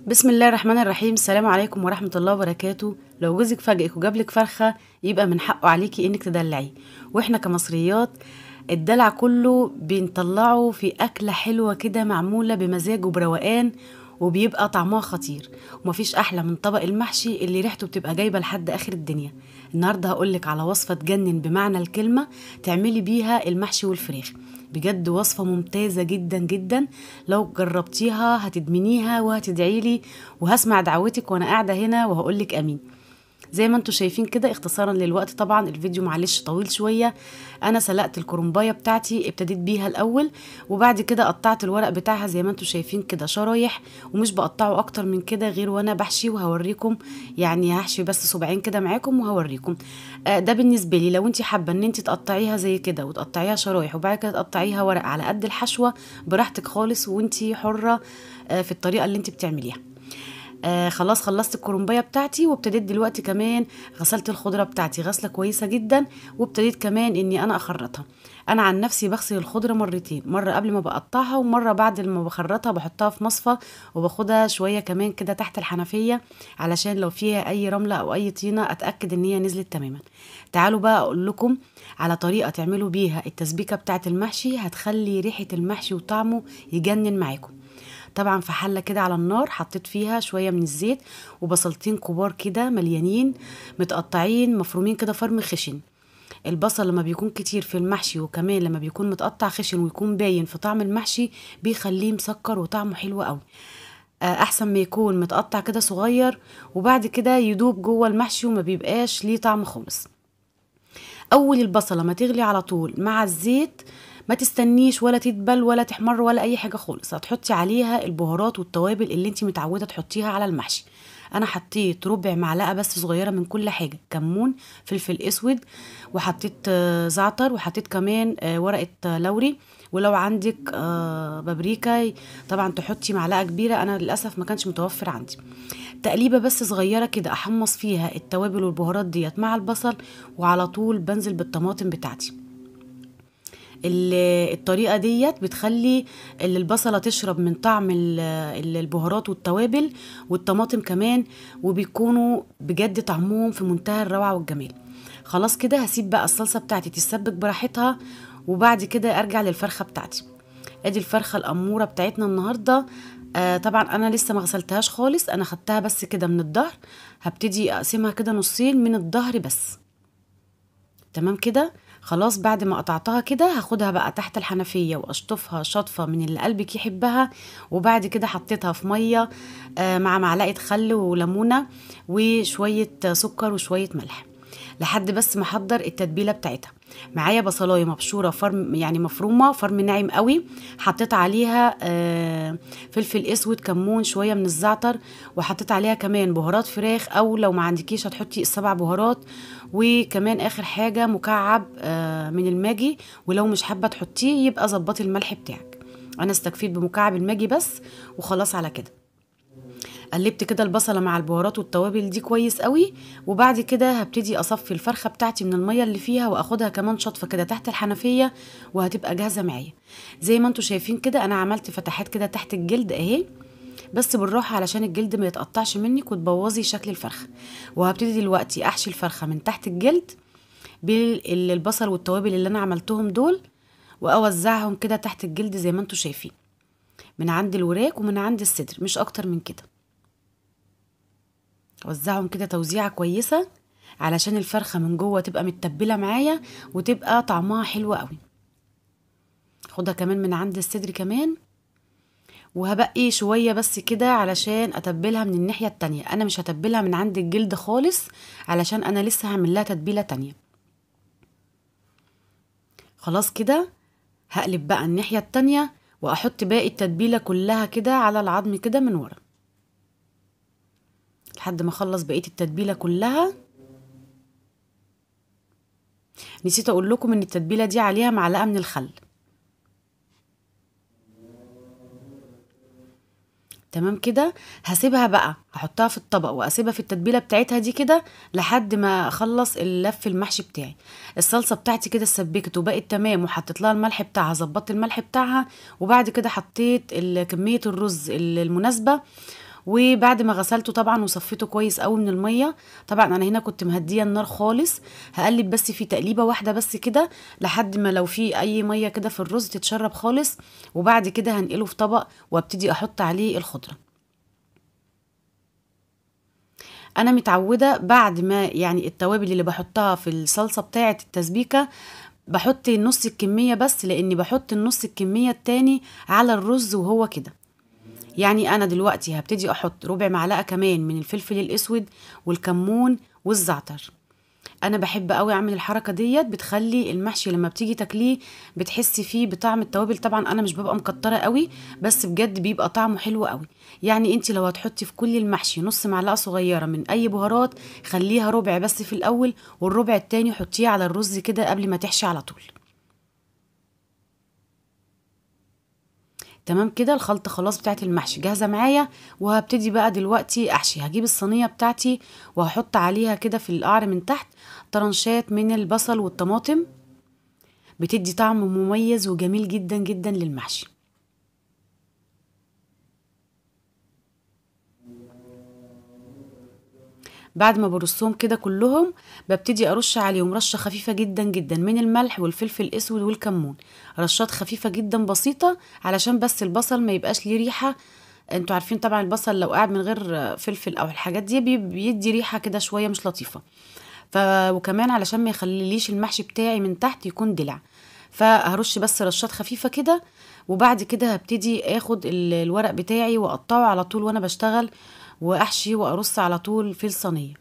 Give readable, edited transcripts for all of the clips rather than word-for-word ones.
بسم الله الرحمن الرحيم. السلام عليكم ورحمة الله وبركاته. لو جوزك فاجئك وجابلك فرخة يبقى من حقه عليكي انك تدلعيه. واحنا كمصريات الدلع كله بنطلعه في أكلة حلوة كده معمولة بمزاج وبروقان، وبيبقى طعمها خطير. ومفيش أحلى من طبق المحشي اللي ريحته بتبقى جايبة لحد آخر الدنيا. النهاردة هقولك على وصفة تجنن بمعنى الكلمة تعملي بيها المحشي والفراخ. بجد وصفة ممتازة جدا جدا، لو جربتيها هتدمنيها وهتدعيلي، وهسمع دعوتك وانا قاعدة هنا وهقولك امين. زي ما انتوا شايفين كده، اختصارا للوقت طبعا الفيديو معلش طويل شوية. انا سلقت الكرنبايه بتاعتي، ابتديت بيها الاول وبعد كده قطعت الورق بتاعها زي ما انتوا شايفين كده شرايح، ومش بقطعه اكتر من كده غير وانا بحشي وهوريكم. يعني هحشي بس صباعين كده معاكم وهوريكم. ده بالنسبه لي. لو انت حابه ان انت تقطعيها زي كده وتقطعيها شرايح وبعد كده تقطعيها ورق على قد الحشوه، براحتك خالص وانت حره في الطريقه اللي انت بتعمليها. خلاص خلصت الكرنبايه بتاعتي، وابتديت دلوقتي كمان غسلت الخضره بتاعتي غسله كويسه جدا، وابتديت كمان اني انا اخرطها. انا عن نفسي بغسل الخضره مرتين، مره قبل ما بقطعها ومره بعد ما بخرطها بحطها في مصفى، وباخدها شويه كمان كده تحت الحنفيه علشان لو فيها اي رمله او اي طينه اتاكد ان هي نزلت تماما. تعالوا بقى اقول لكم على طريقه تعملوا بيها التسبيكه بتاعه المحشي، هتخلي ريحه المحشي وطعمه يجنن معاكم. طبعا في حله كده على النار حطيت فيها شويه من الزيت، وبصلتين كبار كده مليانين متقطعين مفرومين كده فرم خشن. البصل لما بيكون كتير في المحشي وكمان لما بيكون متقطع خشن ويكون باين في طعم المحشي بيخليه مسكر وطعمه حلو قوي. احسن ما يكون متقطع كده صغير وبعد كده يدوب جوه المحشي وما بيبقاش ليه طعم خالص. اول البصله ما تغلي على طول مع الزيت، ما تستنيش ولا تدبل ولا تحمر ولا اي حاجه خالص، هتحطي عليها البهارات والتوابل اللي انت متعوده تحطيها على المحشي. انا حطيت ربع معلقه بس صغيره من كل حاجه، كمون، فلفل اسود، وحطيت زعتر، وحطيت كمان ورقه لوري، ولو عندك بابريكا طبعا تحطي معلقه كبيره، انا للاسف ما كانش متوفر عندي. تقليبه بس صغيره كده احمص فيها التوابل والبهارات ديت مع البصل، وعلى طول بنزل بالطماطم بتاعتي. الطريقه ديت بتخلي البصله تشرب من طعم البهارات والتوابل والطماطم كمان، وبيكونوا بجد طعمهم في منتهى الروعه والجمال. خلاص كده هسيب بقى الصلصه بتاعتي تتسبك براحتها، وبعد كده ارجع للفرخه بتاعتي. ادي الفرخه الاموره بتاعتنا النهارده. طبعا انا لسه ما غسلتهاش خالص، انا خدتها بس كده من الظهر. هبتدي اقسمها كده نصين من الظهر بس. تمام كده. خلاص بعد ما قطعتها كده هاخدها بقى تحت الحنفية واشطفها شطفة من اللي قلبك يحبها، وبعد كده حطيتها في مية مع معلقة خل وليمونة وشوية سكر وشوية ملح لحد بس ما احضر التتبيله بتاعتها. معايا بصلايه مبشوره فرم يعني مفرومه فرم ناعم قوي، حطيت عليها فلفل اسود، كمون، شويه من الزعتر، وحطيت عليها كمان بهارات فراخ، او لو ما عندكيش هتحطي السبع بهارات، وكمان اخر حاجه مكعب من الماجي، ولو مش حابه تحطيه يبقى ظبطي الملح بتاعك. انا استكفيت بمكعب الماجي بس وخلاص على كده. قلبت كده البصله مع البهارات والتوابل دي كويس قوي، وبعد كده هبتدي اصفي الفرخه بتاعتي من الميه اللي فيها واخدها كمان شطفه كده تحت الحنفيه، وهتبقى جاهزه معايا. زي ما انتوا شايفين كده انا عملت فتحات كده تحت الجلد اهي، بس بالراحه علشان الجلد ما يتقطعش منك وتبوظي شكل الفرخه. وهبتدي دلوقتي احشي الفرخه من تحت الجلد بالبصل والتوابل اللي انا عملتهم دول، واوزعهم كده تحت الجلد زي ما انتوا شايفين، من عند الوراك ومن عند الصدر، مش اكتر من كده. اوزعهم كده توزيعه كويسه علشان الفرخه من جوه تبقى متبله معايا وتبقى طعمها حلو قوي. خدها كمان من عند الصدر كمان، وهبقي شويه بس كده علشان اتبلها من الناحيه التانية. انا مش هتبلها من عند الجلد خالص علشان انا لسه هعمل لها تتبيله تانية. خلاص كده هقلب بقى الناحيه التانية واحط باقي التتبيله كلها كده على العظم كده من ورا لحد ما اخلص بقيه التتبيله كلها. نسيت اقول لكم ان التتبيله دي عليها معلقه من الخل. تمام كده. هسيبها بقى، هحطها في الطبق واسيبها في التتبيله بتاعتها دي كده لحد ما اخلص اللف المحشي بتاعي. الصلصه بتاعتي كده اتسبكت وبقت تمام، وحطيت لها الملح بتاعها، ظبطت الملح بتاعها، وبعد كده حطيت كميه الرز المناسبه، وبعد ما غسلته طبعا وصفيته كويس قوي من الميه، طبعا انا هنا كنت مهديه النار خالص، هقلب بس في تقليبه واحده بس كده لحد ما لو في اي ميه كده في الرز تتشرب خالص، وبعد كده هنقله في طبق وابتدي احط عليه الخضره. انا متعوده بعد ما يعني التوابل اللي بحطها في الصلصه بتاعه التسبيكه بحط نص الكميه بس، لاني بحط النص الكميه التاني على الرز وهو كده. يعني انا دلوقتي هبتدي احط ربع معلقه كمان من الفلفل الاسود والكمون والزعتر. انا بحب قوي اعمل الحركه ديت، بتخلي المحشي لما بتيجي تاكليه بتحسي فيه بطعم التوابل. طبعا انا مش ببقى مكتره قوي، بس بجد بيبقى طعمه حلو قوي. يعني انت لو هتحطي في كل المحشي نص معلقه صغيره من اي بهارات، خليها ربع بس في الاول، والربع التاني حطيه على الرز كده قبل ما تحشي على طول. تمام كده، الخلطة خلاص بتاعت المحشي جاهزة معايا، وهبتدي بقى دلوقتي احشي. هجيب الصينية بتاعتي وهحط عليها كده في القعر من تحت طرنشات من البصل والطماطم، بتدي طعم مميز وجميل جدا جدا للمحشي. بعد ما برصهم كده كلهم، ببتدي ارش عليهم رشة خفيفة جدا جدا من الملح والفلفل الاسود والكمون، رشات خفيفة جدا بسيطة علشان بس البصل ما يبقاش ليه ريحة. انتوا عارفين طبعا البصل لو قاعد من غير فلفل او الحاجات دي بيدي ريحة كده شوية مش لطيفة. ف وكمان علشان ما يخليليش المحشي بتاعي من تحت يكون دلع، فهرش بس رشات خفيفة كده. وبعد كده هبتدي اخد الورق بتاعي واقطعه على طول وانا بشتغل، واحشي وارص على طول في الصينية.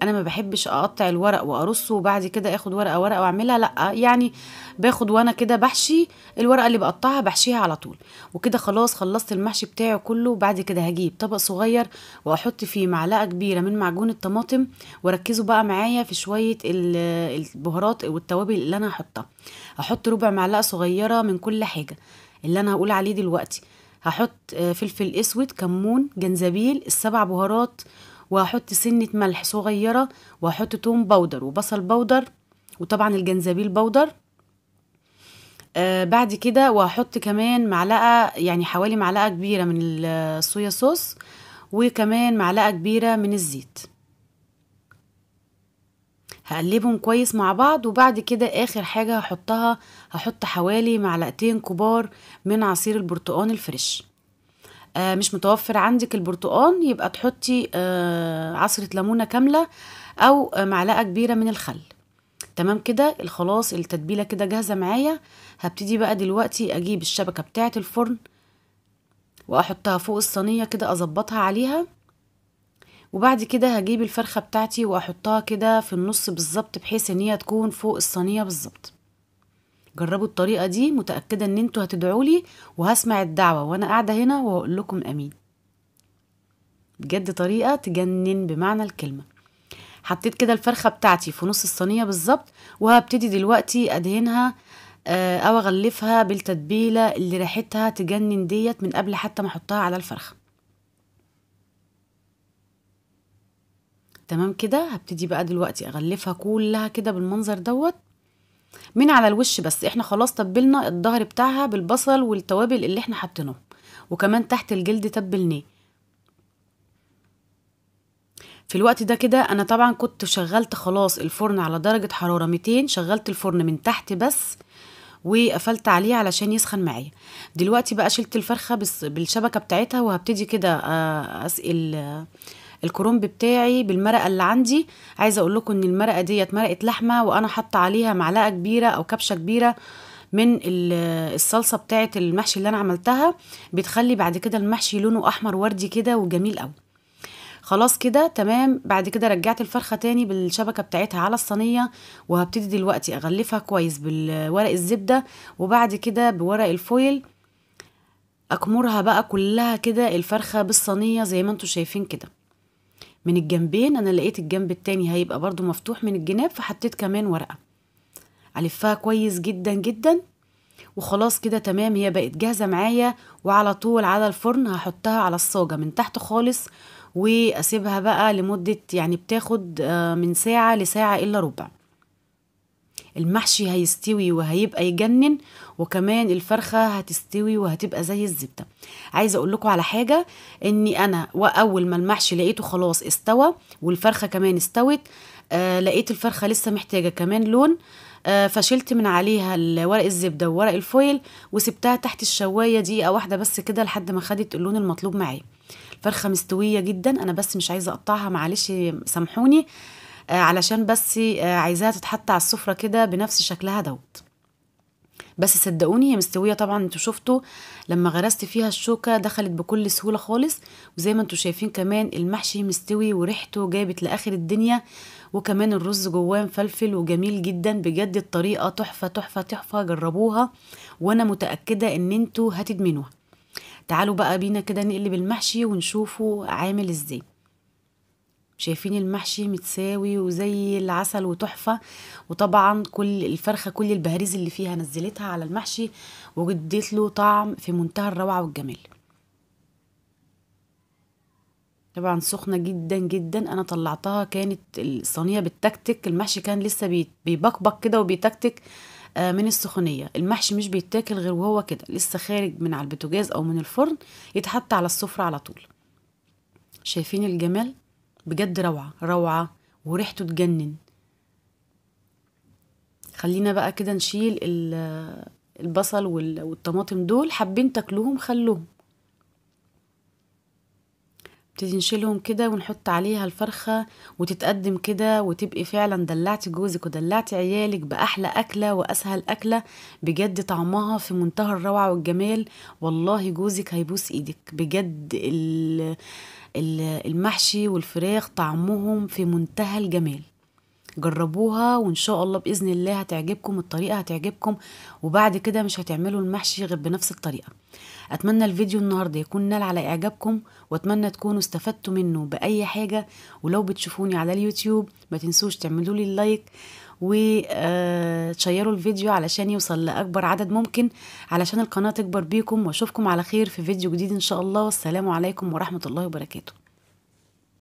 انا ما بحبش اقطع الورق وارصه وبعد كده اخد ورقه ورقه واعملها، لا يعني باخد وانا كده بحشي الورقه اللي بقطعها بحشيها على طول. وكده خلاص خلصت المحشي بتاعي كله. وبعد كده هجيب طبق صغير واحط فيه معلقه كبيره من معجون الطماطم، وركزوا بقى معايا في شويه البهارات والتوابل اللي انا هحطها. هحط ربع معلقه صغيره من كل حاجه اللي انا هقول عليه دلوقتي. هحط فلفل اسود، كمون، جنزبيل، السبع بهارات، وهحط سنة ملح صغيرة، وهحط توم باودر وبصل باودر، وطبعا الجنزبيل باودر. بعد كده وهحط كمان معلقة، يعني حوالي معلقة كبيرة من الصويا صوص، وكمان معلقة كبيرة من الزيت. هقلبهم كويس مع بعض. وبعد كده اخر حاجة هحطها، هحط حوالي معلقتين كبار من عصير البرتقال الفريش. مش متوفر عندك البرتقال يبقى تحطي عصرة ليمونة كاملة، او معلقة كبيرة من الخل. تمام كده، خلاص التتبيلة كده جاهزة معايا. هبتدي بقى دلوقتي اجيب الشبكة بتاعة الفرن واحطها فوق الصينية كده، اظبطها عليها. وبعد كده هجيب الفرخة بتاعتي واحطها كده في النص بالظبط، بحيث ان هي تكون فوق الصينية بالظبط. جربوا الطريقة دي، متأكدة ان انتوا هتدعولي وهسمع الدعوة وانا قاعدة هنا وهقول لكم امين. بجد طريقة تجنن بمعنى الكلمة. حطيت كده الفرخة بتاعتي في نص الصينية بالظبط، وهبتدي دلوقتي ادهنها او اغلفها بالتتبيلة اللي ريحتها تجنن ديت من قبل حتى ما احطها على الفرخة. تمام كده، هبتدي بقى دلوقتي اغلفها كلها كده بالمنظر دوت من على الوش. بس احنا خلاص تبلنا الظهر بتاعها بالبصل والتوابل اللي احنا حطيناهم، وكمان تحت الجلد تبلناه. في الوقت ده كده انا طبعا كنت شغلت خلاص الفرن على درجة حرارة 200، شغلت الفرن من تحت بس وقفلت عليه علشان يسخن معايا. دلوقتي بقى شلت الفرخة بالشبكة بتاعتها، وهبتدي كده اسقي الكرنب بتاعي بالمرقة اللي عندي. عايزة اقول لكم ان المرقة ديت مرقة لحمة، وانا حاطة عليها معلقة كبيرة او كبشة كبيرة من الصلصة بتاعة المحشي اللي انا عملتها، بتخلي بعد كده المحشي لونه احمر وردي كده وجميل قوي. خلاص كده تمام. بعد كده رجعت الفرخة تاني بالشبكة بتاعتها على الصينية، وهبتدي دلوقتي اغلفها كويس بالورق الزبدة، وبعد كده بورق الفويل اكمرها بقى كلها كده الفرخة بالصينية زي ما انتوا شايفين كده من الجنبين. انا لقيت الجنب التاني هيبقى برضو مفتوح من الجناب، فحطيت كمان ورقة الفها كويس جدا جدا. وخلاص كده تمام، هي بقت جاهزة معايا. وعلى طول على الفرن هحطها على الصاجة من تحت خالص، واسيبها بقى لمدة يعني بتاخد من ساعة لساعة الا ربع. المحشي هيستوي وهيبقى يجنن، وكمان الفرخة هتستوي وهتبقى زي الزبدة. عايزة اقول لكم على حاجة، اني انا واول ما المحشي لقيته خلاص استوى والفرخة كمان استوت، لقيت الفرخة لسه محتاجة كمان لون، فشلت من عليها ورق الزبدة وورق الفويل وسبتها تحت الشواية دقيقة واحدة بس كده لحد ما خدت اللون المطلوب معايا. الفرخة مستوية جدا، انا بس مش عايزة اقطعها، معلش سامحوني، علشان بس عايزاها تتحط على السفرة كده بنفس شكلها دوت. بس صدقوني هي مستوية طبعا، انتوا شفتوا لما غرست فيها الشوكة دخلت بكل سهولة خالص. وزي ما انتوا شايفين كمان المحشي مستوي وريحته جابت لآخر الدنيا، وكمان الرز جواه مفلفل وجميل جدا بجد. الطريقة تحفة تحفة تحفة، جربوها وانا متأكدة ان انتوا هتدمنوها. تعالوا بقى بينا كده نقلب المحشي ونشوفه عامل ازاي. شايفين المحشي متساوي وزي العسل وتحفة. وطبعا كل الفرخة كل البهاريز اللي فيها نزلتها على المحشي وجديت له طعم في منتهى الروعة والجمال. طبعا سخنة جدا جدا، انا طلعتها كانت الصينية بتتكتك، المحشي كان لسه بيبقبق كده وبيتكتك من السخونية. المحشي مش بيتاكل غير وهو كده لسه خارج من على البوتاجاز او من الفرن، يتحط على السفرة على طول. شايفين الجمال؟ بجد روعة روعة وريحته تجنن. خلينا بقى كده نشيل البصل والطماطم دول، حابين تاكلوهم خلوهم. نبتدي نشيلهم كده ونحط عليها الفرخة وتتقدم كده، وتبقي فعلا دلعتي جوزك ودلعتي عيالك بأحلى أكلة وأسهل أكلة. بجد طعمها في منتهى الروعة والجمال، والله جوزك هيبوس ايدك بجد. المحشي والفراخ طعمهم في منتهى الجمال. جربوها وان شاء الله باذن الله هتعجبكم، الطريقه هتعجبكم، وبعد كده مش هتعملوا المحشي غير بنفس الطريقه. اتمنى الفيديو النهارده يكون نال على اعجابكم، واتمنى تكونوا استفدتوا منه باي حاجه. ولو بتشوفوني على اليوتيوب ما تنسوش تعملوا لي اللايك وتشيروا الفيديو علشان يوصل لاكبر عدد ممكن، علشان القناه تكبر بيكم. واشوفكم على خير في فيديو جديد ان شاء الله، والسلام عليكم ورحمه الله وبركاته.